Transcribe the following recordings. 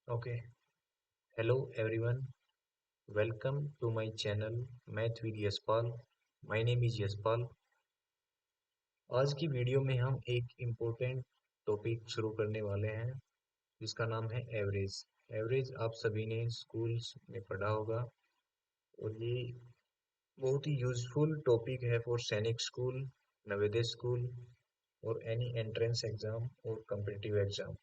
Okay. Hello everyone. Welcome to my channel Math with Yaspal. My name is Yaspal. आज की video में हम एक इम्पोर्टेंट टॉपिक शुरू करने वाले हैं जिसका नाम है एवरेज। एवरेज आप सभी ने स्कूल्स में पढ़ा होगा और ये बहुत ही यूजफुल टॉपिक है फॉर सैनिक स्कूल, नवोदय स्कूल और एनी एंट्रेंस एग्जाम और कॉम्पिटिटिव एग्जाम।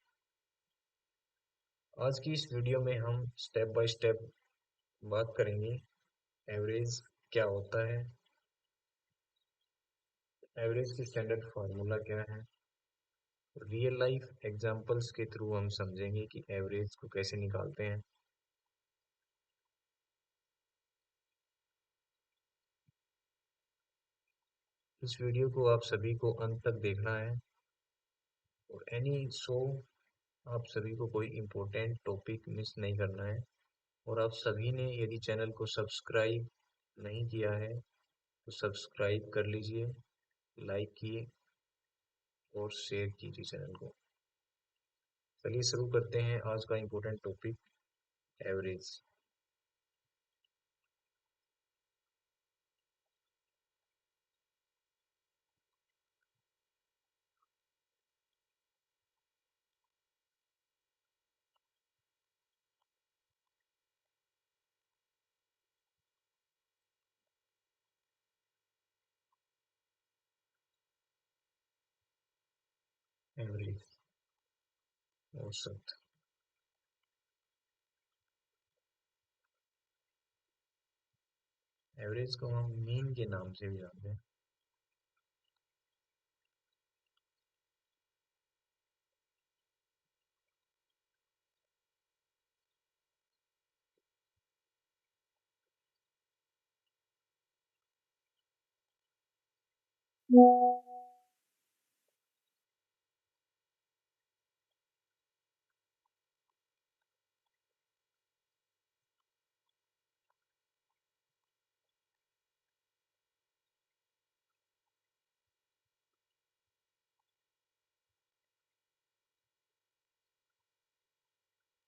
आज की इस वीडियो में हम स्टेप बाय स्टेप बात करेंगे एवरेज क्या होता है, एवरेज की स्टैंडर्ड फार्मूला क्या है। रियल लाइफ एग्जांपल्स के थ्रू हम समझेंगे कि एवरेज को कैसे निकालते हैं। इस वीडियो को आप सभी को अंत तक देखना है और एनी सो आप सभी को कोई इम्पोर्टेंट टॉपिक मिस नहीं करना है। और आप सभी ने यदि चैनल को सब्सक्राइब नहीं किया है तो सब्सक्राइब कर लीजिए, लाइक किए और शेयर कीजिए चैनल को। चलिए शुरू करते हैं आज का इम्पोर्टेंट टॉपिक एवरेज। एवरेज औसत। एवरेज को हम मीन के नाम से भी जानते हैं।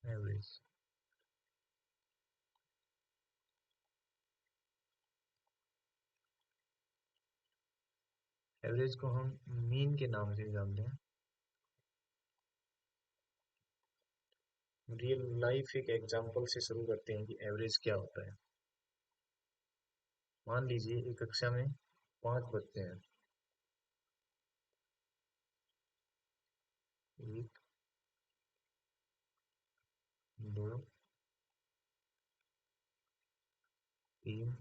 एवरेज एवरेज को हम मीन के नाम से जानते हैं। रियल लाइफ एक एग्जांपल से शुरू करते हैं कि एवरेज क्या होता है। मान लीजिए एक कक्षा में 5 बच्चे हैं। 1, 2, 3,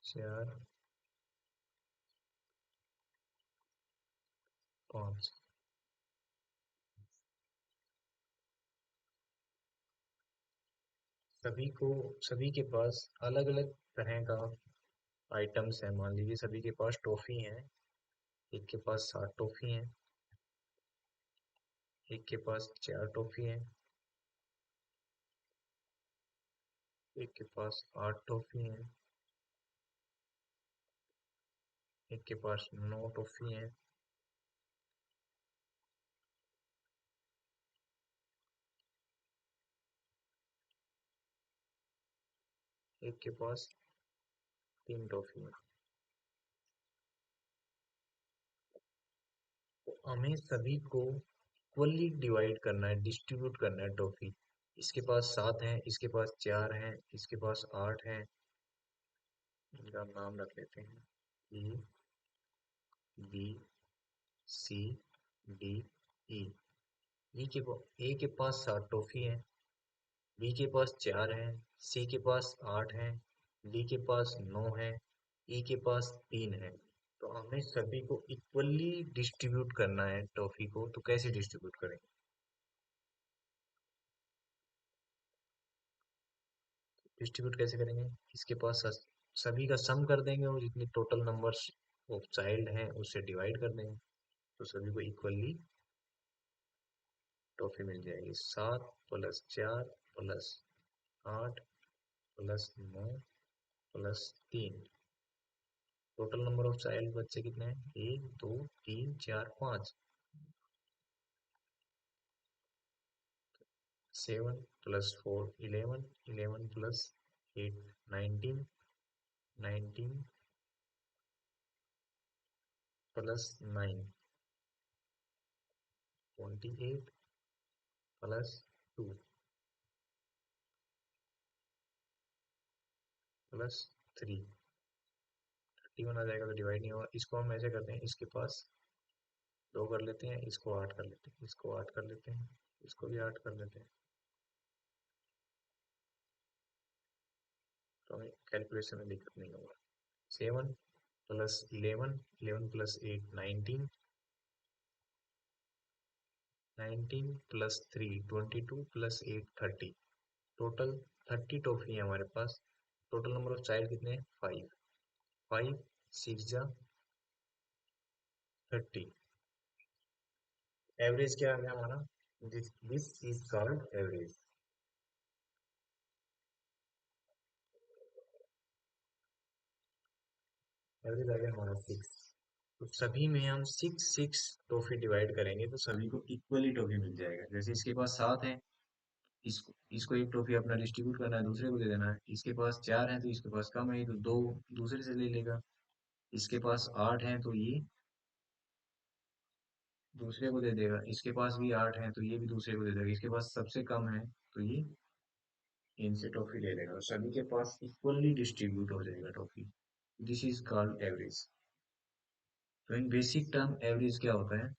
4, 5। सभी के पास अलग अलग तरह का आइटम्स है। मान लीजिए सभी के पास टॉफी है। एक के पास 7 टॉफी है, एक के पास 4 टॉफी है, एक के पास 8 टॉफी है, एक के पास 9 टॉफी है, एक के पास 3 टॉफी है। तो हमें सभी को इक्वली डिवाइड करना है, डिस्ट्रीब्यूट करना है टॉफी। इसके पास 7 है, इसके पास 4 है, इसके पास 8 है। इनका नाम रख लेते हैं ए, बी, सी, डी, ई। ए के पास 7 टॉफी है, बी के पास 4 है, सी के पास 8 है, डी के पास 9 है, ई के पास 3 है। तो हमें सभी को इक्वली डिस्ट्रीब्यूट करना है टॉफी को। तो कैसे डिस्ट्रीब्यूट करेंगे? डिस्ट्रीब्यूट कैसे करेंगे? इसके पास सभी का सम कर देंगे और जितनी टोटल नंबर्स ऑफ चाइल्ड हैं उससे डिवाइड कर देंगे तो सभी को इक्वली टॉफी मिल जाएगी। 7 + 4 + 8 + 9 + 3। टोटल नंबर ऑफ चाइल्ड बच्चे कितने हैं? 1, 2, 3, 4, 5। 7 + 4 11, 11 + 8 19, 19 + 9 28 + 2 + 3 31 आ जाएगा तो डिवाइड नहीं होगा। इसको हम ऐसे करते हैं, इसके पास 2 कर लेते हैं, इसको 8 कर लेते हैं, इसको 8 कर लेते हैं, इसको भी 8 कर लेते हैं, तो हमें कैलकुलेशन में दिक्कत नहीं होगा। 7 + 11, 11 + 8 19, 19 + 3 22 + 8 30, टोटल 30 टॉफी है हमारे पास। टोटल नंबर ऑफ चाइल्ड कितने हैं? 5, 5 6 जा 30। एवरेज क्या आ गया हमारा? This is called average. Average आ गया हमारा 6। तो सभी में हम 6 6 टॉफी डिवाइड करेंगे तो सभी को इक्वली टॉफी मिल जाएगा। जैसे इसके पास 7 है, इसको इसको एक टॉफी अपना डिस्ट्रीब्यूट करना है, दूसरे को दे देना है। इसके पास 4 है तो इसके पास कम है तो 2 दूसरे से ले लेगा। इसके पास 8 है तो ये दूसरे को दे देगा। इसके पास भी 8 है तो ये भी दूसरे को दे देगा। इसके पास सबसे कम है तो ये इनसे टॉफी ले लेगा। तो सभी के पास इक्वली डिस्ट्रीब्यूट हो जाएगा toffee. This is called average. तो इन बेसिक टर्म एवरेज क्या होता है?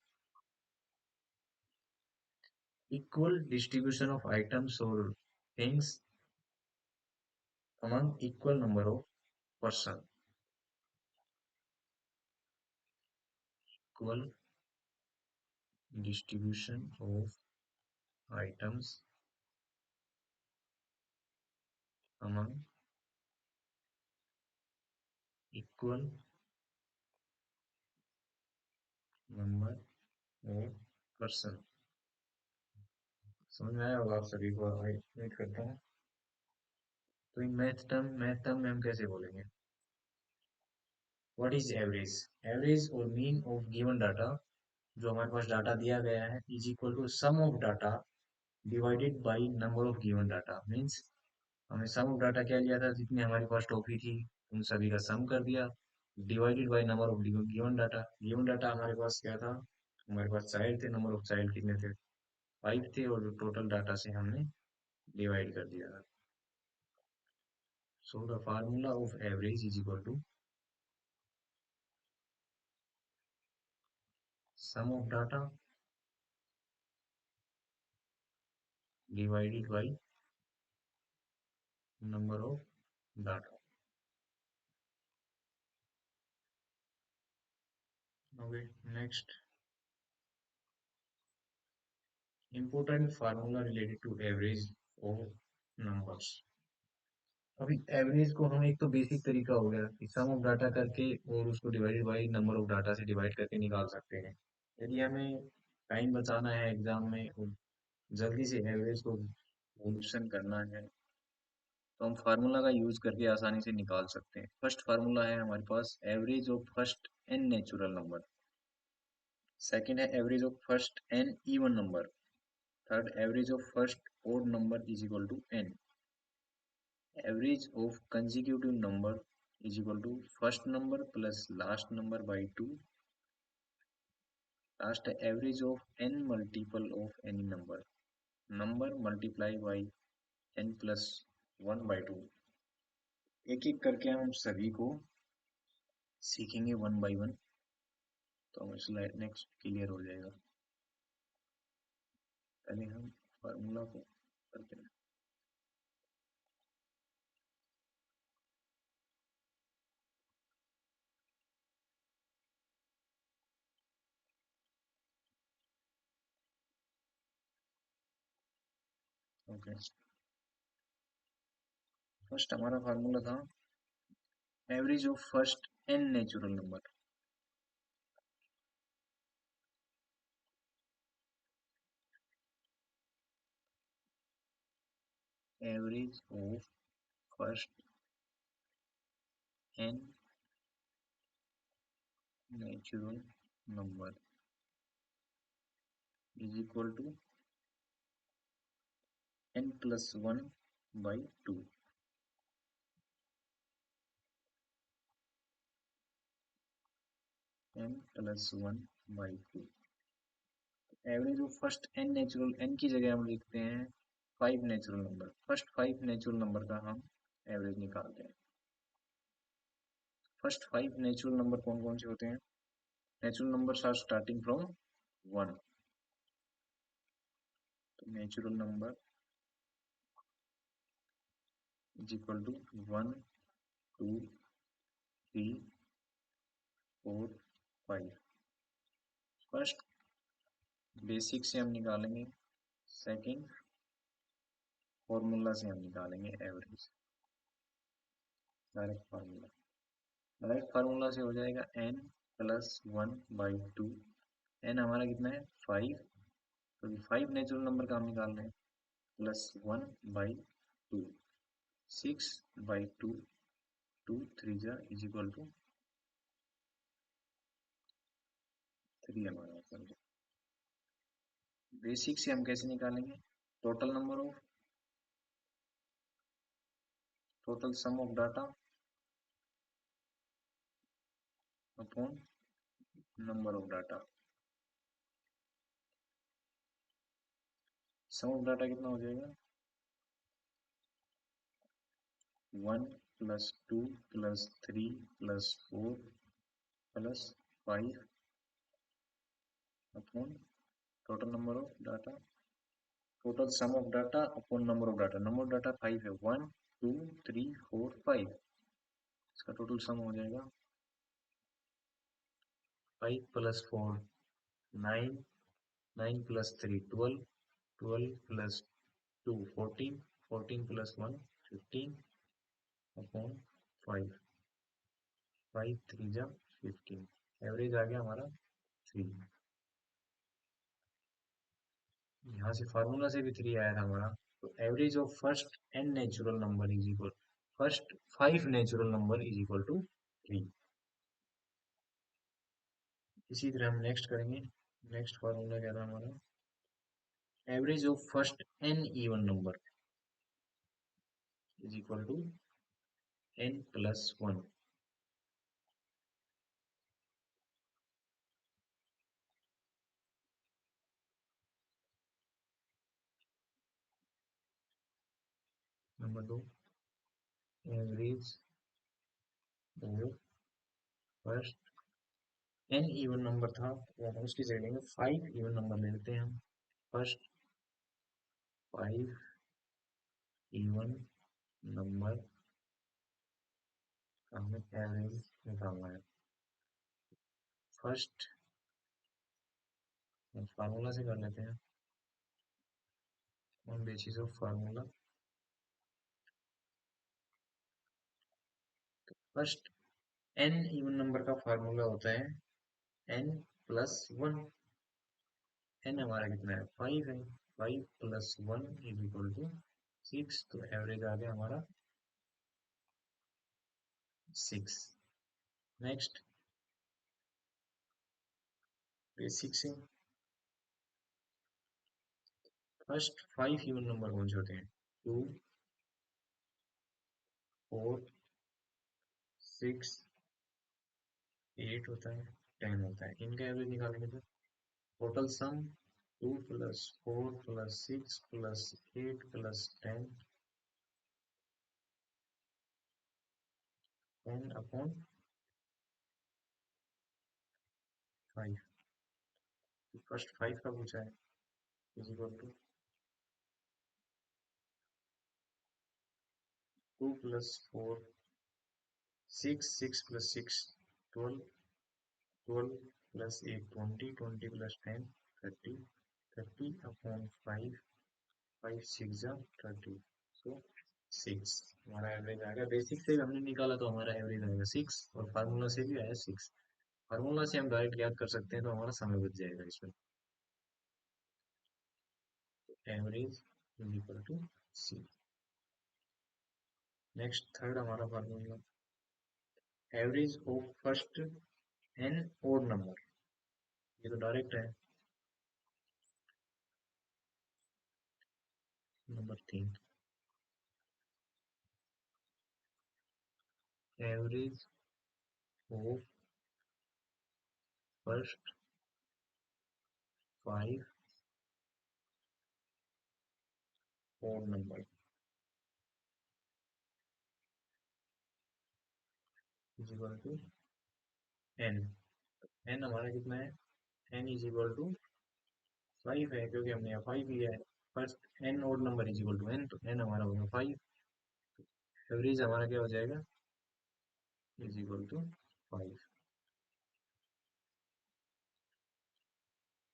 इक्वल डिस्ट्रीब्यूशन ऑफ आइटम्स और things among equal number of person. Equal distribution of items among equal number of person. समझ में आया होगा आप सभी को? वेट करता हूँ। तो इन मैथ टर्म में हम कैसे बोलेंगे? What is average? एवरेज और मीन ऑफ गिवन डाटा, जो हमारे पास डाटा दिया गया है, is equal to sum of data divided by number of given data. Means हमने सम ऑफ डाटा क्या लिया था? जितनी हमारे पास टॉपी थी उन सभी का सम कर दिया, divided by number of given data. Given data हमारे पास क्या था? हमारे पास चाइल्ड थे, नंबर ऑफ चाइल्ड कितने थे? 5 थे, और टोटल डाटा से हमने डिवाइड कर दिया था। So the formula of average is equal to sum of data divided by number of data. Okay, next important formula related to average of numbers. अभी एवरेज को हम, एक तो बेसिक तरीका हो गया कि सम ऑफ डाटा करके और उसको divided by number of data से डिवाइड करके निकाल सकते हैं। यदि हमें टाइम बचाना है एग्जाम में और जल्दी से एवरेज को सॉल्यूशन करना है, तो हम फार्मूला का यूज करके आसानी से निकाल सकते हैं। फर्स्ट फार्मूला है हमारे पास average of first N natural number. Second है average of first N even number. Third, average of first odd number is equal to N. Average of consecutive number is equal to first number plus last number by 2. Last, average of n multiple of any number. Number multiply by n plus 1 by 2. एक एक करके हम सभी को सीखेंगे one by one, तो हमें slide next clear हो जाएगा। पहले हम फार्मूला को करते हैं। ओके, फर्स्ट हमारा फार्मूला था average of first N natural number. Average of first N natural number is equal to n+1/2। n+1/2 average of first n natural, n की जगह हम लिखते हैं 5 natural number. First 5 natural number का हम average निकालते हैं। फर्स्ट 5 नेचुरल नंबर कौन कौन से होते हैं? Natural numbers are starting from 1। तो natural number is equal to 1 2 3 4 5। First basic से हम निकालेंगे, सेकंड फॉर्मूला से हम निकालेंगे average. Direct formula, direct formula से हो जाएगा n+1/2। n हमारा कितना है 5, तो 5 नेचुरल नंबर का हम निकाल रहे हैं, +1/2 6/2 2 3 जा इज इक्वल टू 3 हमारा आंसर। बेसिक से हम कैसे निकालेंगे? Total number of, total sum of data upon number of data. Sum of data कितना हो जाएगा? 1+2+3+4+5 upon total number of data, total sum of data upon number of data. Number of data 5 है, 1 2 3 4 5, इसका total sum हो जाएगा 5 + 4 9, 9 + 3 12, 12 + 2 14, 14 + 1 15 upon 5, 5 3 जा 15। Average आ गया हमारा 3। यहाँ से फार्मूला से भी 3 आया था हमारा। तो average of first n natural number is equal, first 5 natural number is equal to 3। इसी तरह हम नेक्स्ट करेंगे। नेक्स्ट फार्मूला क्या था हमारा? Average of first n even number is equal to n+1। Number 2, average of first n even number था, तो हम उसकी जगह लेंगे 5 इवन नंबर ले लेते हैं हम। फर्स्ट 5 इवन नंबर का हमें एवरेज निकालना है। फर्स्ट फार्मूला से कर लेते हैं, on basis of formula. First n even number का फार्मूला होता है n+1। n हमारा कितना है 5 है, 5 + 1 इज इक्वल टू 6। तो एवरेज आ गया हमारा 6। नेक्स्ट बेसिक से फर्स्ट 5 इवन नंबर कौन से होते हैं? 2 4 6 8 होता है, 10 होता है। इनका एवरेज निकालेंगे तो टोटल सम 2 + 4 + 6 + 8 + 10, 10 अपॉन 5। फर्स्ट 5 का पूछा है, इज इक्वल टू 2 + 4 6, 6 + 6 12, 12 + 8 20, 20 + 10 30, 30 अपॉन 5, 5 6 जा 30। सो 6 हमारा एवरेज आएगा। बेसिक से हमने निकाला तो हमारा एवरेज आएगा 6, और फार्मूला से भी आया 6। फार्मूला से हम डायरेक्ट याद कर सकते हैं, तो हमारा समय बच जाएगा इसमें। Average is equal to C. Next third हमारा formula, average of first n odd number. ये तो डायरेक्ट है, number 3, average of first 5 odd number is equal to N. N हमारा कितना है? एन इज इक्वल टू 5 है, क्योंकि हमने यहाँ 5 लिया है। First n odd number is equal to n, तो एन हमारा होगा 5। एवरेज हमारा क्या हो जाएगा? Is equal to 5।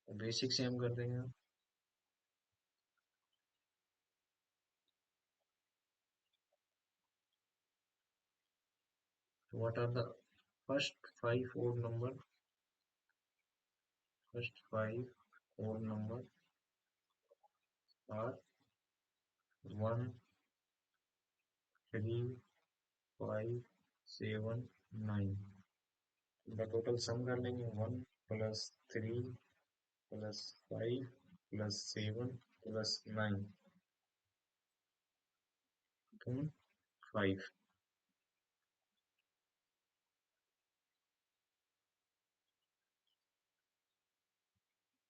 बेसिक से हम कर देंगे। What are the first 5 odd number? First 5 odd number are 1, 3, 5, 7, 9। इनका टोटल सम कर लेंगे। 1 plus 3 plus 5 plus 7 plus 9 upon 5।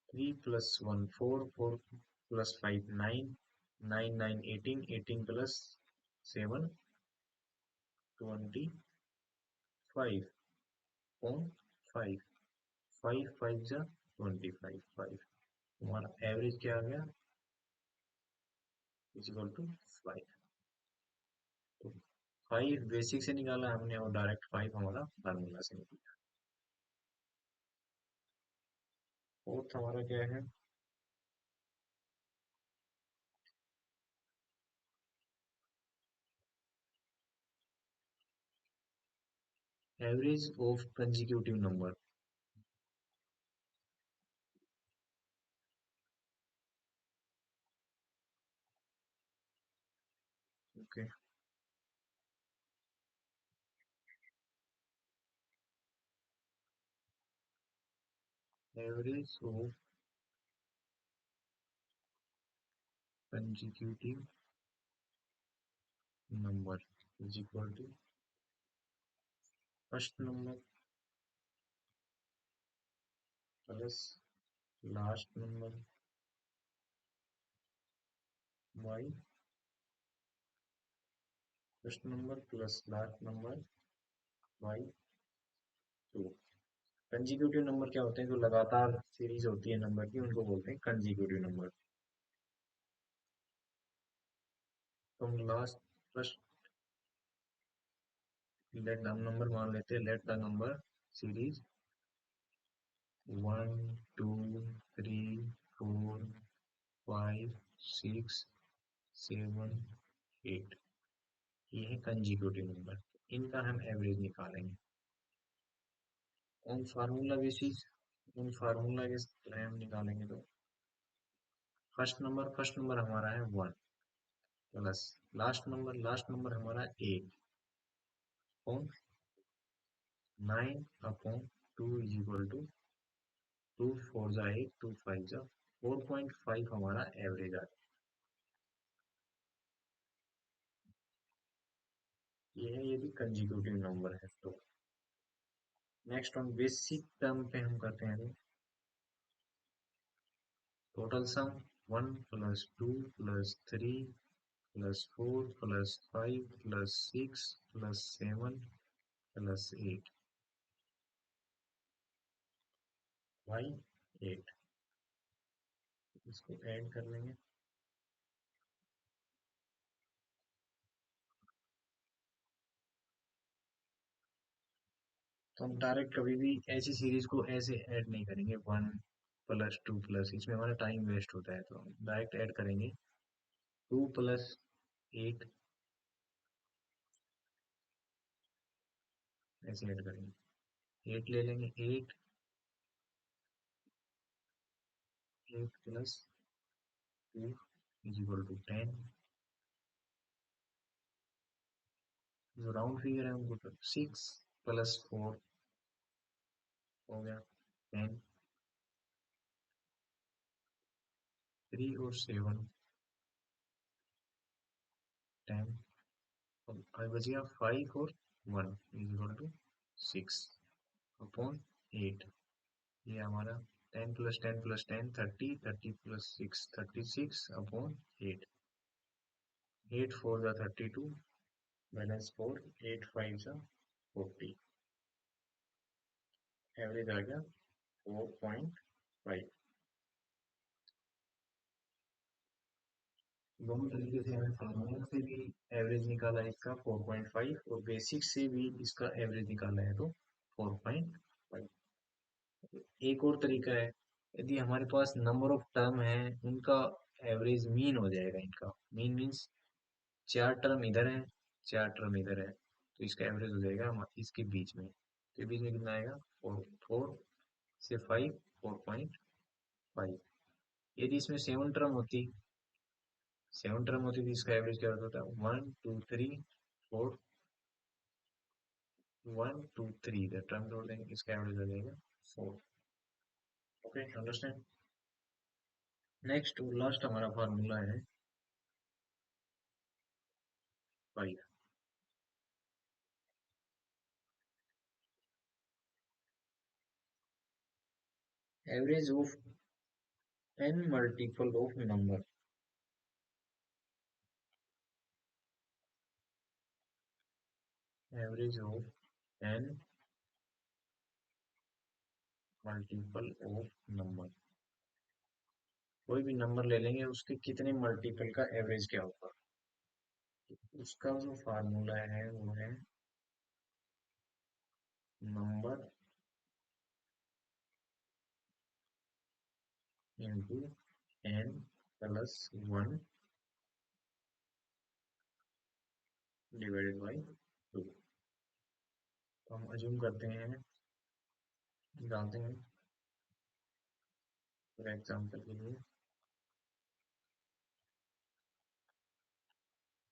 3 plus 1 4, 4 plus 5 9, 9 9 18, 18 plus 7 25 upon 5। 5 5 जा 25, 5 हमारा एवरेज क्या आ गया? Is equal to 5। तो 5 बेसिक से निकाला हमने और डायरेक्ट 5 हमारा फार्मूला से निकला। फोर्थ हमारा क्या है? Average of consecutive number. Okay, average of consecutive number is equal to first number plus last number by first number plus last number by 2। Consecutive number क्या होते हैं? जो लगातार सीरीज होती है नंबर की, उनको बोलते हैं कंजिक्यूटिव नंबर। तो हम last first let the number मान लेते हैं। Let the number series 1 2 3 4 5 6 7 8। ये है कंजिक्यूटिव नंबर। इनका हम एवरेज निकालेंगे उन फार्मूला बेसिस। उन फार्मूला के तरह हम निकालेंगे। तो फर्स्ट नंबर हमारा है 1 प्लस लास्ट नंबर हमारा 8 upon 9 upon 2 is equal to 2 4 जा 8, 2 5 जा 4.5 हमारा एवरेज आ गया। ये है, ये भी कंजिक्यूटिव नंबर है। तो नेक्स्ट ऑन बेसिक टर्म पे हम करते हैं। Total sum 1 plus 2 plus 3 plus 4 plus 5 plus 6 plus 7 plus 8 by 8। इसको ऐड कर लेंगे। तो हम डायरेक्ट कभी भी ऐसी सीरीज को ऐसे ऐड नहीं करेंगे 1 प्लस 2 प्लस, इसमें हमारा टाइम वेस्ट होता है। तो हम डायरेक्ट ऐड करेंगे 2 प्लस 8, ऐसे ऐड करेंगे। 8 ले लेंगे। 8 8 प्लस 2 इज इक्वल टू 10। जो राउंड फिगर है उनको 6 प्लस 4 हो गया 10। 3 और 7 10, अब बच गया 5 और 1 इज इक्वल टू 6 अपॉन 8। ये हमारा 10 प्लस 10 प्लस 10 30, 30 प्लस 6 36 अपॉन 8। 8 4 जा 32, बैलेंस 4, 8 5 जा 40, एवरेज आ गया 4.5। दोनों तरीके से हमें फार्मूला से भी एवरेज निकाला है इसका 4.5 और बेसिक से भी इसका एवरेज निकाला है तो 4.5। एक और तरीका है, यदि हमारे पास नंबर ऑफ टर्म है उनका एवरेज मीन हो जाएगा। इनका मीन मीन्स 4 टर्म इधर है, 4 टर्म इधर है, तो इसका एवरेज हो जाएगा इसके बीच में। तो बीच में कितना आएगा 4 से 5 4.5। यदि इसमें 7 टर्म होती तो इसका एवरेज क्या होता है 1 2 3 4, 1 2 3 इधर टर्म जोड़ देंगे, इसका एवरेज हो जाएगा 4। Okay understand. नेक्स्ट लास्ट हमारा फार्मूला है 5। Average of n multiple of number, average of n multiple of number, कोई भी नंबर ले लेंगे उसके कितने मल्टीपल का एवरेज क्या होगा। उसका जो फार्मूला है वो है number into n plus 1 divided by 2। तो हम अज्यूम करते हैं, जानते हैं फॉर एग्जाम्पल के लिए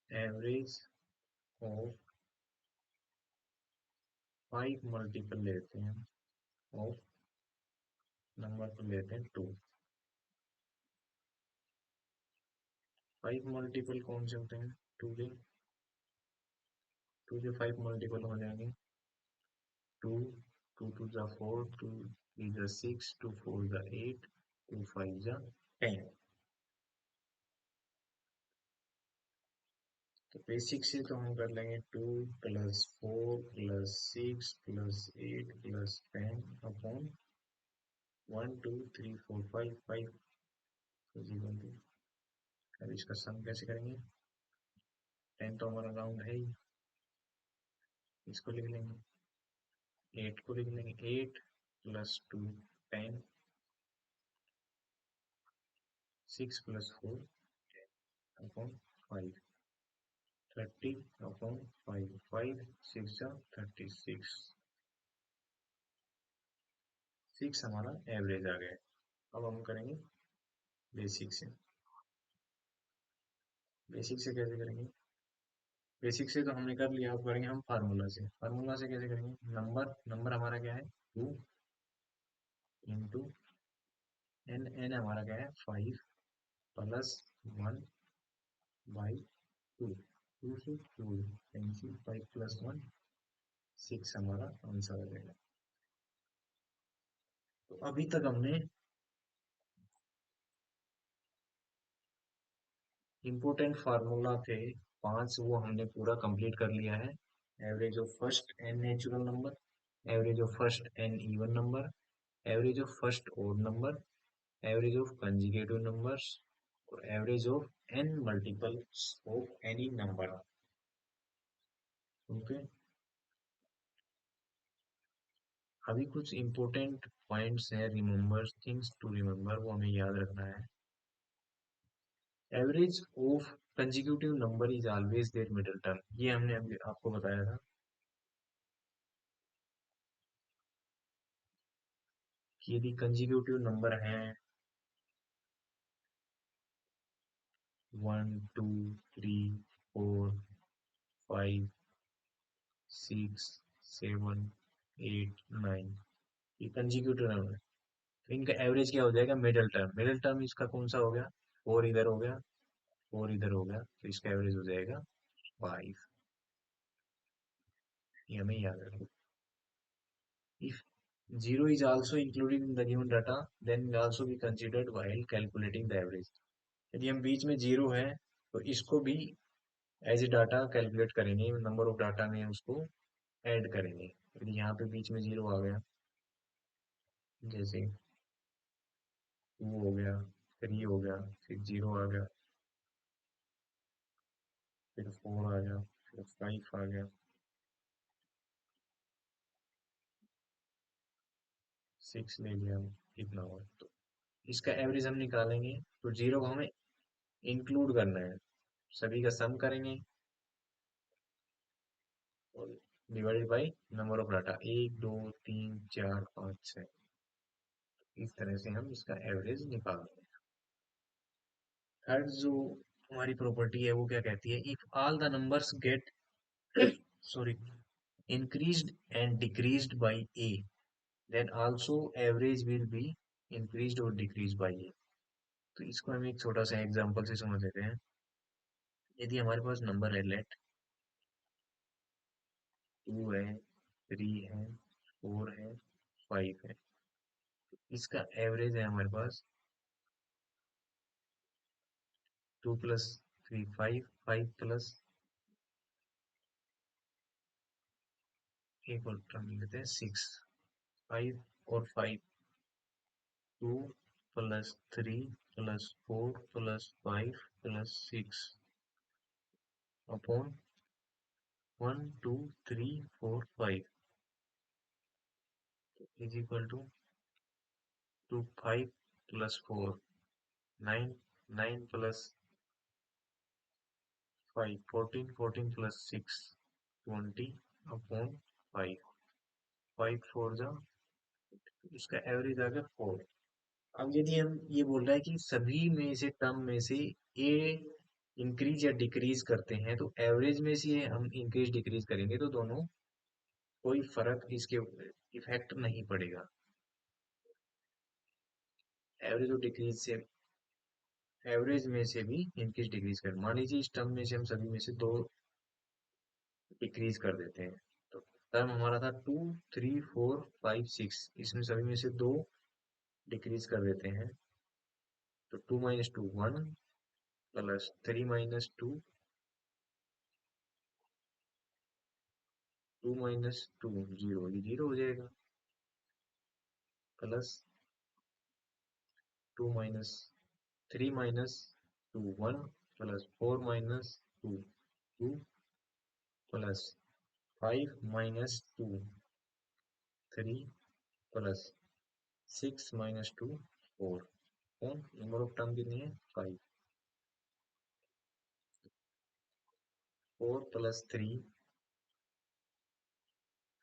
एवरेज ऑफ 5 मल्टीपल लेते हैं ऑफ नंबर को लेते हैं 2। 5 मल्टीपल कौन से होते हैं 2 के, 2 के 5 मल्टीपल हो जाएंगे 2, 2 2 जा 4, 2 3 जा 6, 2 4 जा 8, 2 5 जा 10। तो बेसिक से तो हम कर लेंगे 2 plus 4 plus 6 plus 8 plus 10 upon 1 2 3 4 5 5 is equal to. अब इसका सम कैसे करेंगे, 10 तो हमारा राउंड है ही, इसको लिख लेंगे, 8 को लिख लेंगे 8 प्लस 2 10, 6 प्लस 4 अपॉन 5, 30 अपॉन 5, 5 6 जा 36, 6 हमारा एवरेज आ गया। अब हम करेंगे बेसिक से, बेसिक से कैसे करेंगे, बेसिक से तो हमने कर लिया, अब करेंगे हम फार्मूला से। फार्मूला से कैसे करेंगे, नंबर नंबर हमारा क्या है 2 इंटू एन, एन हमारा क्या है 5 प्लस 1 बाई 2, 2 से 2 कैंसिल, 5 प्लस 1 6 हमारा आंसर आ जाएगा। तो अभी तक हमने इम्पोर्टेंट फार्मूला थे 5, वो हमने पूरा कंप्लीट कर लिया है। Average of first N natural number, average of first N even number, average of first odd number, average of consecutive numbers और average of N multiples of any number. Okay, अभी कुछ इंपॉर्टेंट पॉइंट्स हैं, remember things to remember, वो हमें याद रखना है। Average of consecutive number is always their middle term, ये हमने अभी आपको बताया था कि यदि कंजिक्यूटिव नंबर हैं 1 2 3 4 5 6 7 8 9, ये कंजिक्यूटिव नंबर, तो इनका एवरेज क्या हो जाएगा मिडिल टर्म। मिडिल टर्म इसका कौन सा हो गया, 4 इधर हो गया 4 इधर हो गया, तो इसका एवरेज हो जाएगा 5, ये हमें याद रखना। If 0 is also included in the given data, then will also be considered while calculating the average. यदि हम बीच में 0 है तो इसको भी एज ए डाटा कैलकुलेट करेंगे, नंबर ऑफ डाटा में उसको ऐड करेंगे। यदि यहाँ पे बीच में 0 आ गया, जैसे 2 हो गया, 3 हो गया, फिर 0 आ गया, फिर 4 आ गया, फिर 5 आ गया, 6 ले लिया, कितना हुआ, तो इसका एवरेज हम निकालेंगे। तो 0 को हमें इंक्लूड करना है, सभी का सम करेंगे और divided by number of data, 1 2 3 4 5 6। इस तरह से हम इसका एवरेज निकालेंगे। थर्ड जो हमारी प्रॉपर्टी है वो क्या कहती है, if all the numbers get sorry increased and decreased by a, then also average will be increased or decreased by a। तो इसको हम एक छोटा सा एग्जांपल से समझ लेते हैं। यदि हमारे पास नंबर है, लेट 2 है, 3 है, 4 है, 5 है, इसका एवरेज है हमारे पास 2 प्लस 3 5, 5 प्लस एक और टर्म लेते हैं 6, 5 और 5, 2 plus 3 plus 4 plus 5 plus 6 upon 1 2 3 4 5 is equal to 5 plus 4 9, 9 plus 5 14, 14 plus 6 20 upon 5, 5 4 जा, इसका एवरेज आ गया 4। अब यदि हम ये बोल रहा है कि सभी में से टर्म में से ए इंक्रीज या डिक्रीज करते हैं, तो एवरेज में से हम इंक्रीज डिक्रीज करेंगे तो दोनों कोई फर्क इसके इफेक्ट नहीं पड़ेगा। एवरेज और डिक्रीज से, एवरेज में से भी इंक्रीज डिक्रीज कर, मान लीजिए इस टर्म में से हम सभी में से 2 डिक्रीज कर देते हैं, तो टर्म हमारा था 2 3 4 5 6, इसमें सभी में से 2 डिक्रीज कर देते हैं, तो 2 माइनस 2 1 प्लस 3 माइनस 2 2 माइनस 2 0, ये 0 हो जाएगा, plus 2 minus 3 minus 2 1 plus 4 minus 2 2 plus 5 minus 2 3 plus 6 minus 2 4, कौन नंबर ऑफ टर्म कितनी है 5, 4 प्लस 3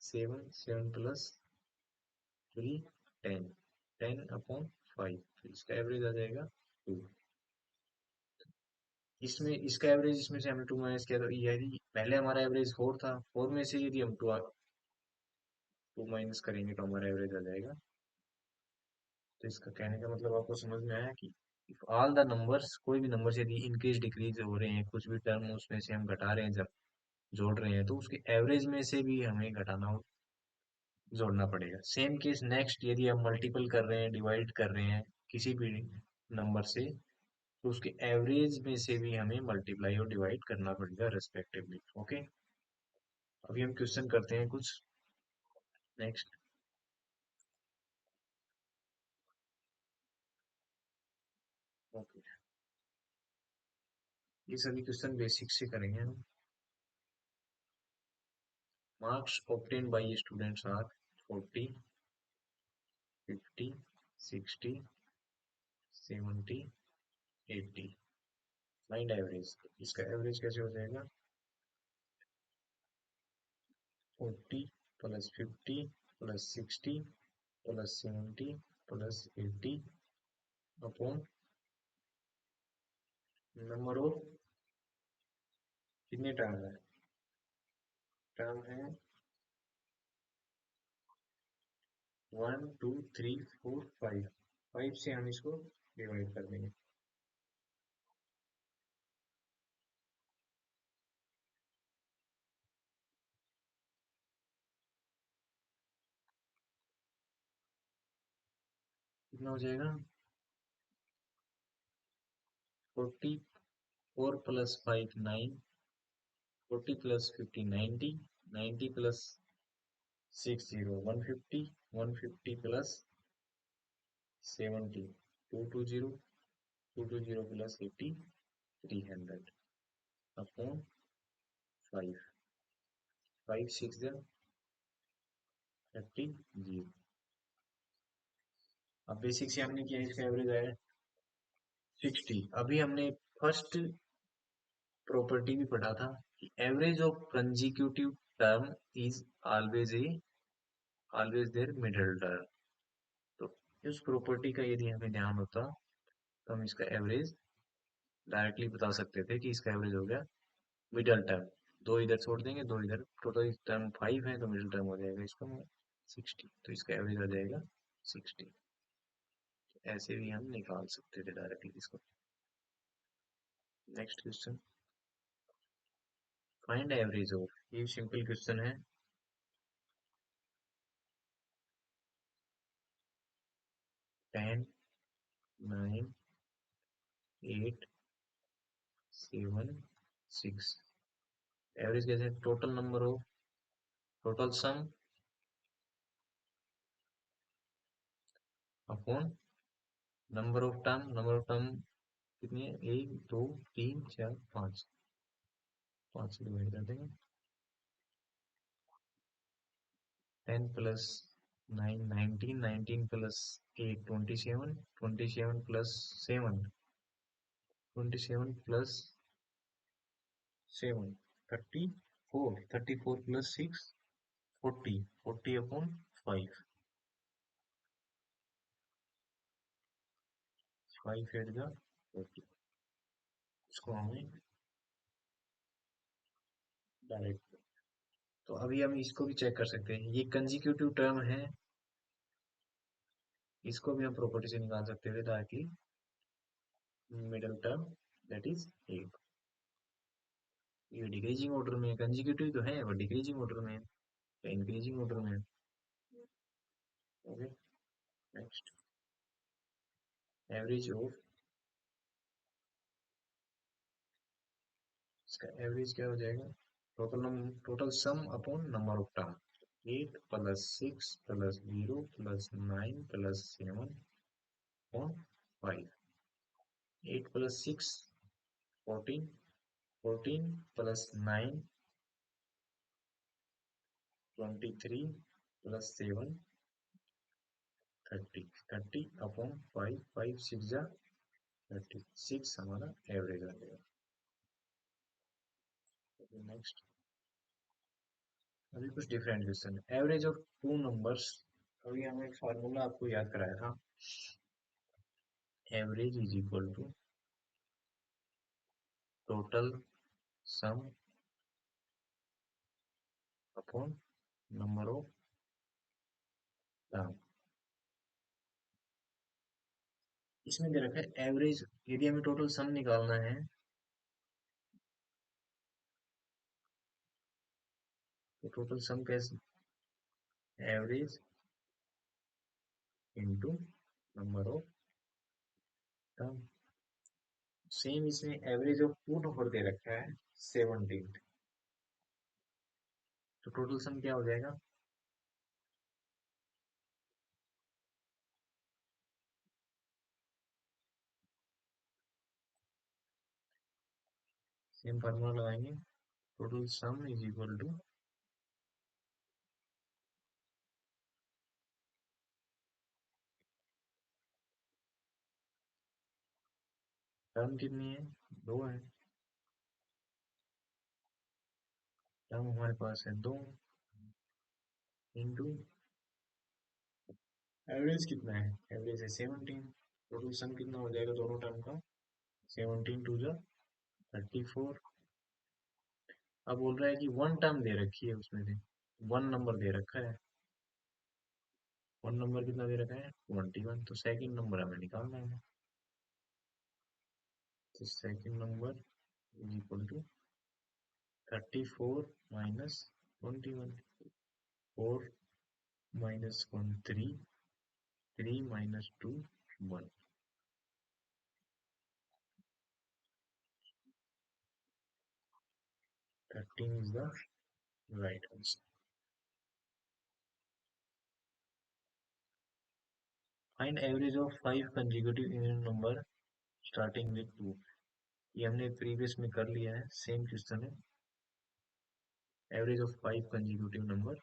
7, 7 प्लस 3 10, 10 अपॉन 5, फिर इसका एवरेज आ जाएगा 2। इसमें इसका एवरेज, इसमें से हमने 2 माइनस किया तो यदि पहले हमारा एवरेज 4 था, 4 में से यदि हम 2 माइनस करेंगे तो हमारा एवरेज आ जाएगा। तो इसका कहने का मतलब आपको समझ में आया कि इफ ऑल द नंबर्स, कोई भी नंबर यदि इंक्रीज डिक्रीज हो रहे हैं, कुछ भी टर्म उसमें से हम घटा रहे हैं, जब जोड़ रहे हैं तो उसके एवरेज में से भी हमें घटाना और जोड़ना पड़ेगा। सेम केस नेक्स्ट, यदि हम मल्टीपल कर रहे हैं, डिवाइड कर रहे हैं किसी भी नंबर से, तो उसके एवरेज में से भी हमें मल्टीप्लाई और डिवाइड करना पड़ेगा रेस्पेक्टिवली। ओके, अभी हम क्वेश्चन करते हैं कुछ नेक्स्ट। ओके, ये सभी क्वेश्चन बेसिक से करेंगे हम। Marks obtained by students are 40, 50, 60, 70, 80। Find average, इसका एवरेज कैसे हो जाएगा, 40 plus 50 plus 60 plus 70 plus 80 upon number of, कितने टर्म है, टर्म है 1 2 3 4 5, 5 से हम इसको डिवाइड कर देंगे। कितना हो जाएगा 44 + 5 9, 40 + 50 90, 90 + 60 150, 150 + 70 220, 220 + 80 300 अपॉन 5, 5 6 30 0। अब बेसिक से हमने किया इसका एवरेज आया 60। अभी हमने फर्स्ट प्रॉपर्टी भी पढ़ा था कि average of consecutive term is always their middle term. तो इस प्रॉपर्टी का यदि हमें ध्यान होता तो हम इसका एवरेज डायरेक्टली बता सकते थे कि इसका एवरेज हो गया मिडिल टर्म। दो इधर छोड़ देंगे, दो इधर, टोटल टर्म 5 है तो मिडिल टर्म हो जाएगा इसका 60, तो इसका एवरेज आ जाएगा 60। ऐसे भी हम निकाल सकते थे डायरेक्टली इसको। Next question, find average of, ये सिंपल क्वेश्चन है। 10 9 8 7 6 एवरेज कैसे, total number of, total sum upon number of term कितनी है, 1 2 3 4 5, 5 से डिवाइड कर देंगे। 10 + 9 19, 19 + 8 27, 27 + 7 27 + 7 34, 34 + 6 40, 40 अपॉन 5, 5 8 जा 40। इसको हमें डायरेक्ट, तो अभी हम इसको भी चेक कर सकते हैं, ये कंजिक्यूटिव टर्म है, इसको भी हम प्रॉपर्टी से निकाल सकते थे directly, middle term that is 8। ये डिक्रीजिंग ऑर्डर में है, कंजिक्यूटिव तो है और डिक्रीजिंग ऑर्डर में है, तो इंक्रीजिंग ऑर्डर में है। ओके, नेक्स्ट, एवरेज ऑफ, इसका एवरेज क्या हो जाएगा, total sum upon number of term, 8 + 6 + 0 + 9 + 7 upon 5, 8 + 6 14, 14 + 9 23 + 7 30, 30 upon 5, 5 6 जा 36 हमारा एवरेज आ जाएगा। नेक्स्ट, अभी कुछ डिफरेंट क्वेश्चन है, एवरेज ऑफ टू नंबर्स। अभी हमें एक फार्मूला आपको याद कराया था, average is equal to total sum upon number of term. इसमें दे रखा है एवरेज, यदि हमें टोटल सम निकालना है तो टोटल सम कैसे, average into number of term. Same इसमें एवरेज ऑफ टू नंबर दे रखा है 17, तो टोटल सम क्या हो जाएगा, सेम फार्मूला लगाएंगे, total sum is equal to, term कितनी है, दो है, टर्म हमारे पास है दो, इंटू एवरेज कितना है, एवरेज है 17, टोटल सम कितना हो जाएगा दोनों टर्म का, 17 2 जा 34। अब बोल रहा है कि वन टर्म दे रखी है उसमें से, वन नंबर दे रखा है, वन नंबर कितना दे रखा है 21, तो सेकंड नंबर हमें निकालना है, तो second number is equal to 34 minus 21, 4 minus 1 3, 3 minus 2 1. 13 is the right answer. Find average of 5 consecutive even number starting with 2. ये हमने प्रीवियस में कर लिया है, सेम क्वेश्चन है. Average of 5 consecutive number,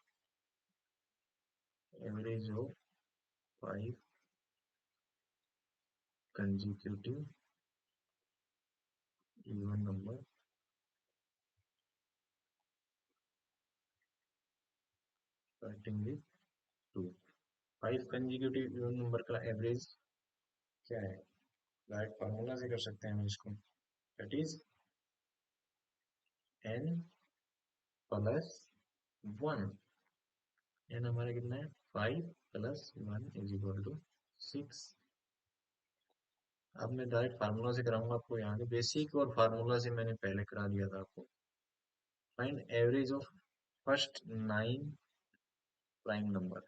average of 5 consecutive even number starting with 2. 5 consecutive even number का average क्या है? डायरेक्ट फार्मूला से कर सकते हैं हम इसको. That is n plus 1. n हमारा कितना है? 5 प्लस 1 इज इक्वल टू 6. अब मैं डायरेक्ट फार्मूला से कराऊंगा आपको. यहाँ पे बेसिक और फार्मूला से मैंने पहले करा दिया था आपको. Find average of first 9 prime number.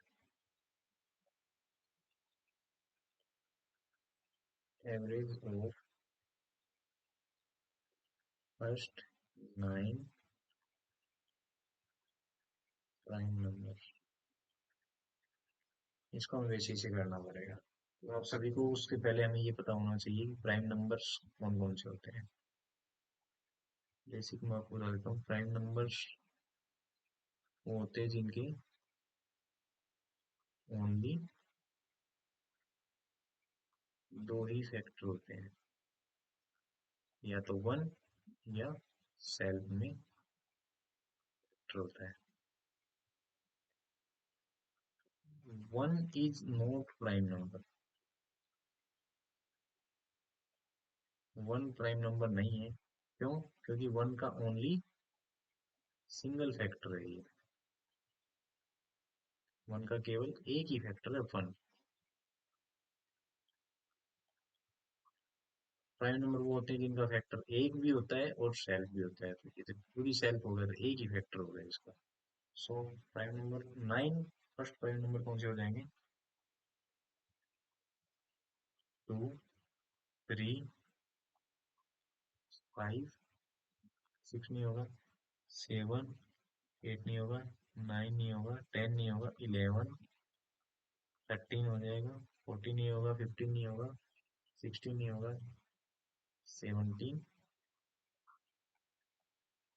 Average of first 9 prime number. इसको हमें वैसे से करना पड़ेगा. तो आप सभी को उसके पहले हमें ये पता होना चाहिए कि प्राइम नंबर्स कौन कौन से होते हैं. बेसिक मैं आपको बता देता हूँ. प्राइम नंबर्स वो होते हैं जिनके ओनली दो ही फैक्टर होते हैं, या तो 1 या सेल्फ में फैक्टर होता है. 1 is not prime number. 1 prime number नहीं है. क्यों? क्योंकि 1 का ओनली सिंगल फैक्टर है. ये 1 का केवल एक ही फैक्टर है, 1. प्राइम नंबर वो होते हैं जिनका फैक्टर एक भी होता है और सेल्फ भी होता है. तो ये तो पूरी सेल्फ हो गया, तो एक ही फैक्टर हो गया इसका. So prime number 9 first prime number कौन से हो जाएंगे? 2, 3, 5, 6 नहीं होगा, 7, 8 नहीं होगा, 9 नहीं होगा, 10 नहीं होगा, 11, 13 हो जाएगा, 14 नहीं होगा, 15 नहीं होगा, 16 नहीं होगा, 17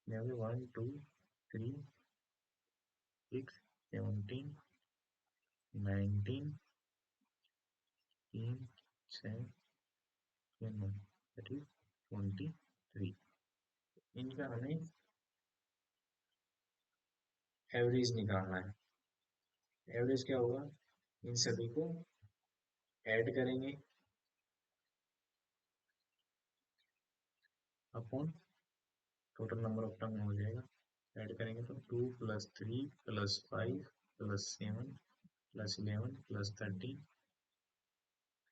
नहीं होगा, 1, 2, 3, 6, 17, 19, 3, 6, 9, 23. इनका हमें एवरेज निकालना है. एवरेज क्या होगा? इन सभी को ऐड करेंगे upon total number of term हो जाएगा. ऐड करेंगे तो 2 plus 3 plus 5 plus 7 plus 11 plus 13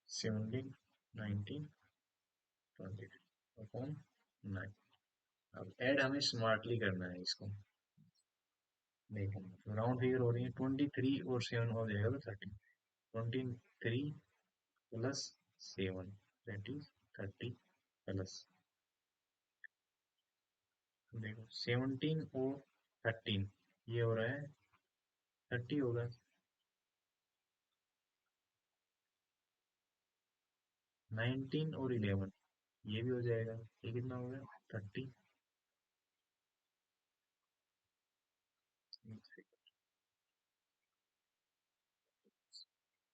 17 19 20 upon 9. अब ऐड हमें स्मार्टली करना है इसको. देखो राउंड फिगर हो रही है. 23 और 7 हो जाएगा तो 30. 23 प्लस 7 दैट इज 30 प्लस. देखो 17 और 13 ये हो रहा है 30 होगा. 19 और 11 ये भी हो जाएगा. ये कितना हो गया? 30.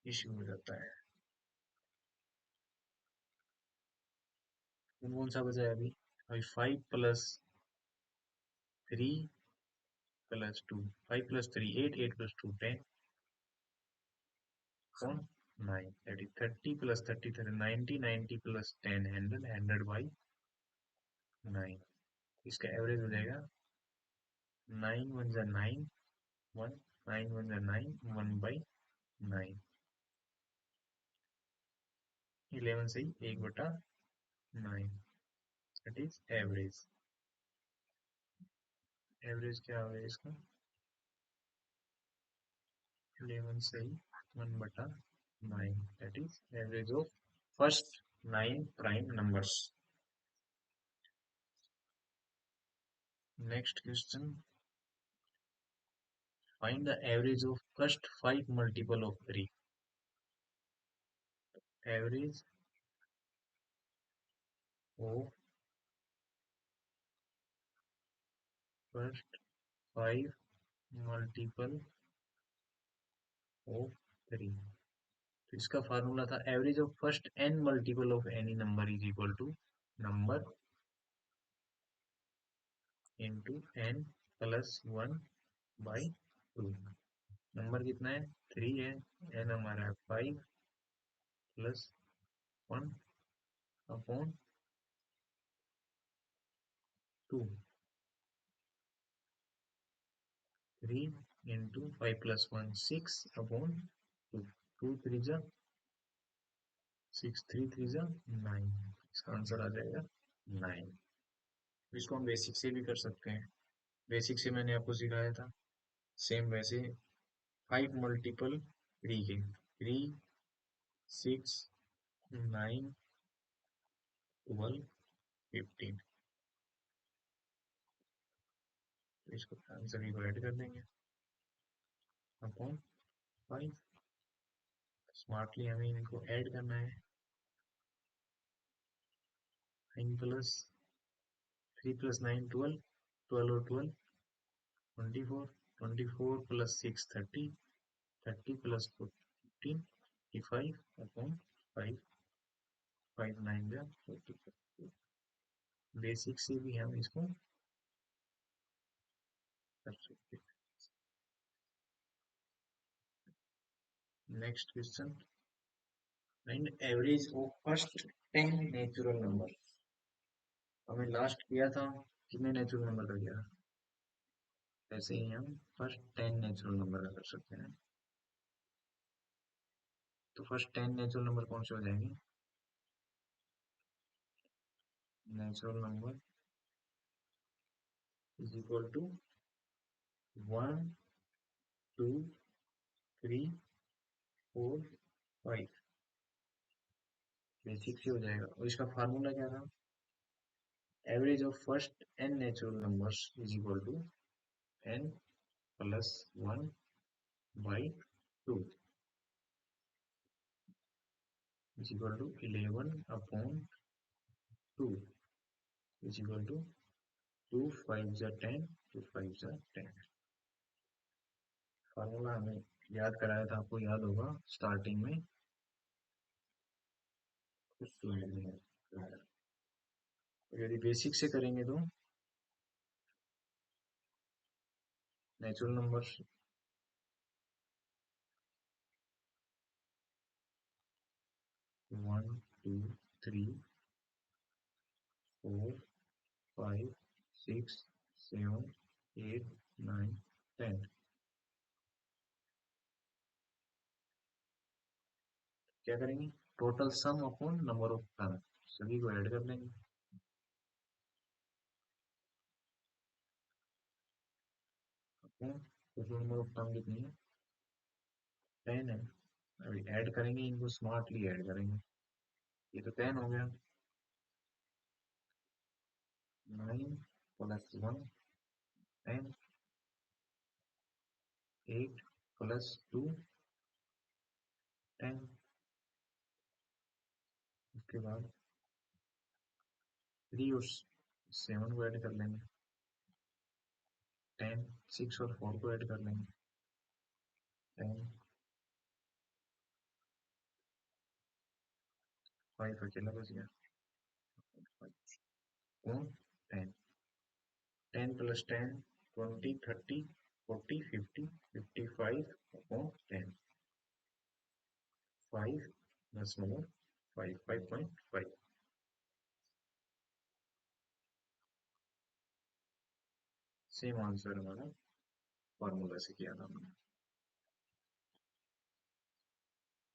इश्यू हो जाता है. कौन कौन सा बचा है अभी? अभी 5 प्लस 3 प्लस 2. 5 प्लस 3 8, 8 प्लस 2 10 कौन? 9. That is 30 plus 30 30 90 90 plus 10 100 100 by 9. इसका एवरेज हो जाएगा 9 1 जा 9 1 9 1 जा 9 1 बाई 9. 11 से ही 1 बटा 9. That is average. एवरेज क्या होगा इसका? 11 से ही 1 बटा 9. That is average of first 9 prime numbers. Next question, find the average of first 5 multiple of 3. Average of first 5 multiple of 3. तो इसका फार्मूला था average of first n multiple of any number is equal to number into n plus 1 by 2. नंबर कितना है 3 है, n हमारा है 5 plus 1 upon 2. 3 into 5 plus 1 6 upon 2. 2 3 जा 6, 3 3 जा 9. इसका आंसर आ जाएगा 9. इसको हम बेसिक से भी कर सकते हैं. बेसिक से मैंने आपको सिखाया था, सेम वैसे 5 मल्टीपल 3 के 3 6 9 12 15. तो इसको आंसर ही ऐड कर देंगे अपॉन 5. स्मार्टली हमें इनको ऐड करना है. 9 प्लस 3 प्लस 9 12, 12 और 12 24, 24 प्लस 6 30, 30 प्लस 15 55 अपॉन 5. 5 9 जा 40. बेसिक से भी हम इसको कर सकते हैं. Next question, find average of first 10 natural number. हमें लास्ट किया था कितने नेचुरल नंबर का किया था, ऐसे ही हम फर्स्ट 10 नेचुरल नंबर का कर सकते हैं. तो फर्स्ट 10 नेचुरल नंबर कौन से हो जाएंगे, natural number is equal to 1 2 3 4 5. Basic से हो जाएगा. और इसका फार्मूला क्या था, average of first n natural numbers is equal to n plus 1 by 2 is equal to 11 upon 2 is equal to 2 5 जा 10, 2 5 जा 10. फार्मूला हमें याद कराया था, आपको याद होगा स्टार्टिंग में उस स्लाइड में. यदि बेसिक से करेंगे तो नेचुरल नंबर 1 2 3 4 5 6 7 8 9 10. क्या करेंगे, total sum upon number of turn, सभी को ऐड कर लेंगे. Upon total number of turn कितनी है 10 है. अभी ऐड करेंगे, इनको स्मार्टली ऐड करेंगे. ये तो 10 हो गया. 9 प्लस 1 10, 8 प्लस 2 10. उसके बाद 3 और 7 को ऐड कर लेंगे. 10 6 और 4 को ऐड कर लेंगे. 10 5 अकेला बच गया. 10 10 प्लस 10 20 30 40 50 55 अपॉन 10. 5 दशमलव 5 5.5. सेम आंसर हमारा फॉर्मूला से किया था हमने.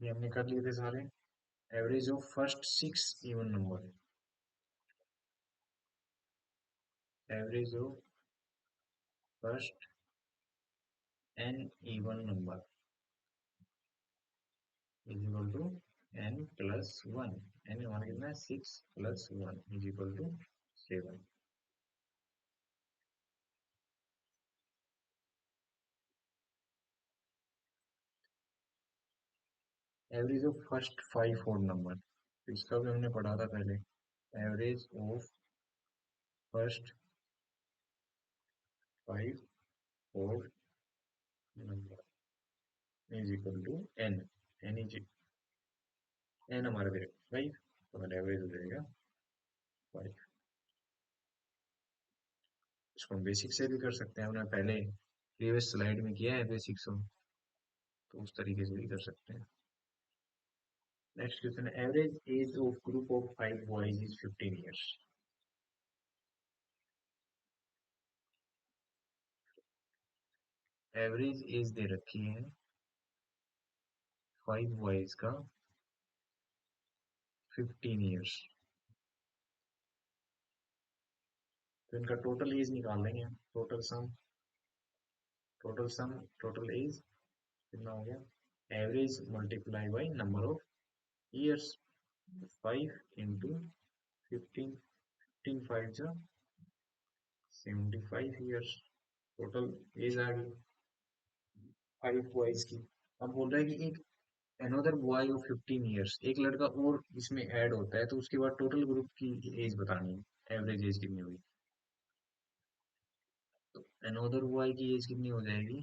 ये हमने कर लिए थे सारे. Average of first 6 even number. Average of first n even number is equal to n plus one. N हमारा कितना है 6 + 1 is equal to 7। Average of first 5 whole number, तो इसका भी हमने पढ़ा था पहले। Average of first 5 whole number is equal to N. N is n हमारा दे 5, तो हमारा एवरेज हो जाएगा 5। इसको हम बेसिक से भी कर सकते हैं, हमने पहले प्रीवियस स्लाइड में किया है बेसिक से, तो उस तरीके से भी कर सकते हैं। Next question, average age of group of 5 boys is 15 years. Average age दे रखी है 5 बॉयज का 15 ईयर्स, तो इनका टोटल एज निकाल लेंगे हम। टोटल एज कितना हो गया, average multiply by number of years, 5 into 15, 15 5 जा 75 ईयर्स। टोटल एज आ गई 5 बॉयज की। अब बोल रहा है कि एक अनदर बॉय ऑफ 15 ईयर्स, एक लड़का और इसमें ऐड होता है, तो उसके बाद टोटल ग्रुप की एज बतानी है, एवरेज एज कितनी हुई। तो अनदर बॉय की एज कितनी हो जाएगी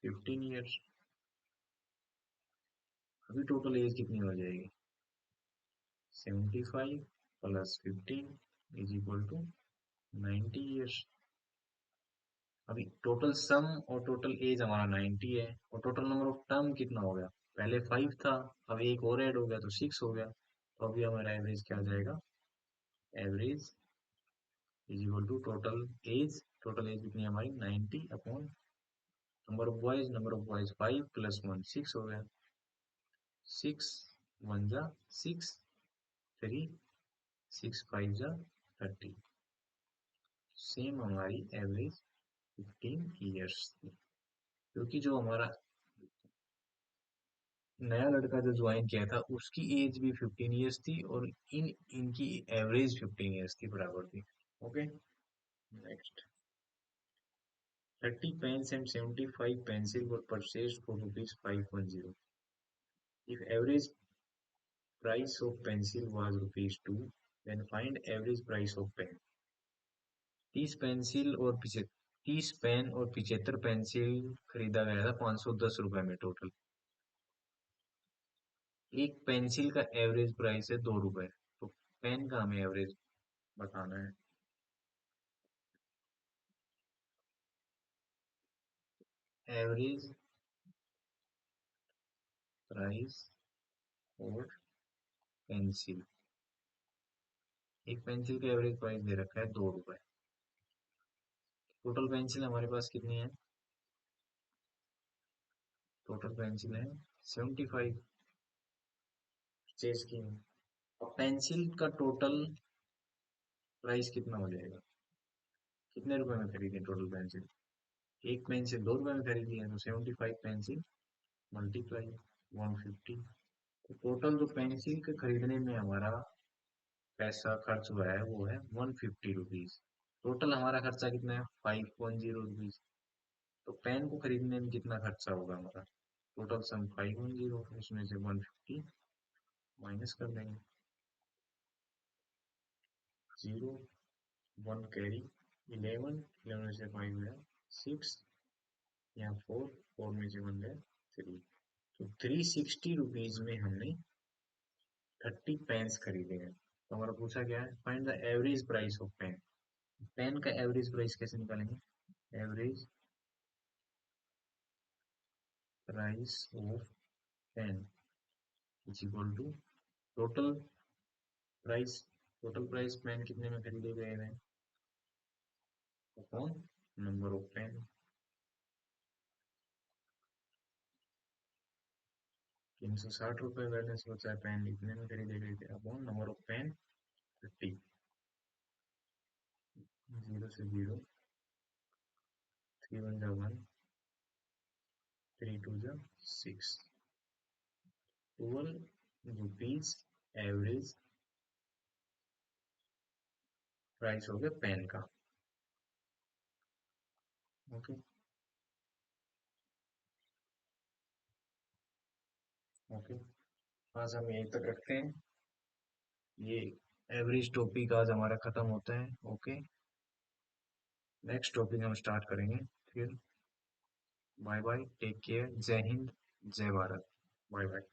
15 ईयर्स। अभी टोटल एज कितनी हो जाएगी 75 + 15 इज इक्वल टू 90 ईयर्स। अभी टोटल सम और टोटल एज हमारा 90 है, और टोटल नंबर ऑफ टर्म कितना हो गया, पहले 5 था, अब एक और ऐड हो गया तो 6 हो गया। तो अभी हमारा एवरेज क्या आ जाएगा, average is equal to total age कितनी है हमारी 90 अपॉन नंबर ऑफ बॉयज 5 + 1 6 हो गया। 6 1 जा 6, 3 6 5 जा 30। सेम हमारी एवरेज 15 ईयर्स थी, क्योंकि जो हमारा नया लड़का जो ज्वाइन किया था उसकी एज भी 15 ईयर्स थी, और इनकी एवरेज 15 ईयर्स की बराबर थी। Okay, next, 30 pens and 75 pencil were purchased for ₹510. If average price of pencil was ₹2, then find average price of pen. 30 pen और 75 पेंसिल खरीदा गया था ₹510 में टोटल। एक पेंसिल का एवरेज प्राइस है ₹2, तो पेन का हमें एवरेज बताना है। एवरेज प्राइस और पेंसिल, एक पेंसिल का एवरेज प्राइस दे रखा है ₹2। टोटल पेंसिल हमारे पास कितनी है, टोटल पेंसिल है 75 परचेज की है। अब पेंसिल का टोटल प्राइस कितना हो जाएगा, कितने रुपए में खरीदी टोटल पेंसिल, एक पेंसिल ₹2 में खरीदी है, तो 75 पेंसिल मल्टीप्लाई 150। तो टोटल जो पेंसिल के खरीदने में हमारा पैसा खर्च हुआ है वो है ₹150। टोटल हमारा खर्चा कितना है ₹510। तो पेन को खरीदने में कितना खर्चा होगा हमारा, टोटल सम 510, उसमें से 150 माइनस कर देंगे। 0 1 कैरी, 11 11 में से 5 गया 6, यहाँ 4 4 में से 1 गया 3। तो ₹360 में हमने 30 पेन्स खरीदे हैं। तो हमारा पूछा गया है find the average price of pen. Pen का एवरेज प्राइस कैसे निकालेंगे, average price of pen is equal to total price, total price pen कितने में खरीदे गए हैं upon number of pen. ₹360 balance बचा है, पेन इतने में खरीदे गए थे अपॉन नंबर ऑफ पेन 30। 0 से 0, 3 1 जा 1, 3 2 जा 6, 12 रुपीज एवरेज प्राइस हो गया पेन का। ओके। ओके, आज हम यहीं तक रखते हैं। ये एवरेज टॉपिक आज हमारा खत्म होता है। ओके, नेक्स्ट टॉपिक हम स्टार्ट करेंगे फिर। बाय बाय, टेक केयर, जय हिंद, जय भारत। Bye bye.